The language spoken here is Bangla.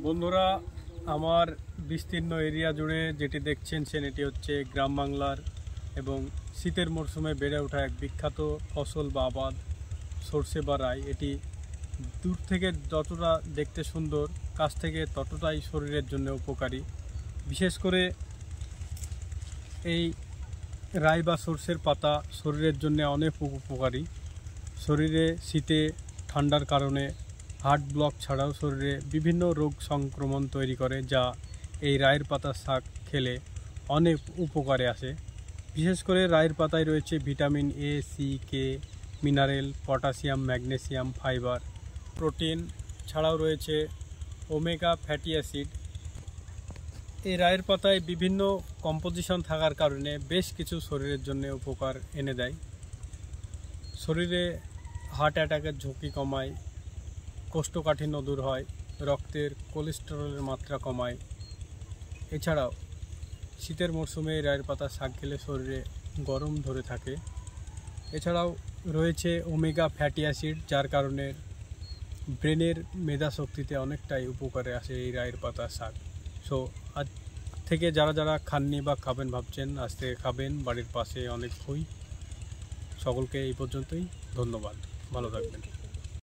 বন্ধুরা, আমার বিস্তীর্ণ এরিয়া জুড়ে যেটি দেখছেন এটি হচ্ছে গ্রাম বাংলার এবং শীতের মরশুমে বেড়ে ওঠা এক বিখ্যাত ফসল বা আবাদ সরষে বা রাই। এটি দূর থেকে যতটা দেখতে সুন্দর, কাছ থেকে ততটাই শরীরের জন্য উপকারী। বিশেষ করে এই রাই বা সরষের পাতা শরীরের জন্য অনেক উপকারী। শরীরে শীতে ঠান্ডার কারণে হার্ট ব্লক ছাড়াও শরীরে বিভিন্ন রোগ সংক্রমণ তৈরি করে, যা এই রায়ের পাতার শাক খেলে অনেক উপকারে আসে। বিশেষ করে রায়ের পাতায় রয়েছে vitamin A, C, K, mineral, potassium, magnesium, fibre, protein ছাড়াও রয়েছে ওমেগা ফ্যাটি অ্যাসিড। এই রায়ের পাতায় বিভিন্ন কম্পোজিশন থাকার কারণে বেশ কিছু শরীরের জন্য উপকার এনে দেয়। শরীরে হার্ট অ্যাটাকের ঝুঁকি কমায়, কোষ্ঠকাঠিন্য দূর হয়, রক্তের কোলেস্টেরলের মাত্রা কমায়। এছাড়াও শীতের মরশুমে রায়ের পাতা শাক খেলে শরীরে গরম ধরে থাকে। এছাড়াও রয়েছে ওমেগা ফ্যাটি অ্যাসিড, যার কারণে ব্রেনের মেধা শক্তিতে অনেকটাই উপকারে আসে এই রায়ের পাতা শাক। সো আজ থেকে যারা খাননি বা খাবেন ভাবছেন, আজ থেকে খাবেন। বাড়ির পাশে অনেক খই। সকলকে এই পর্যন্তই, ধন্যবাদ, ভালো থাকবেন।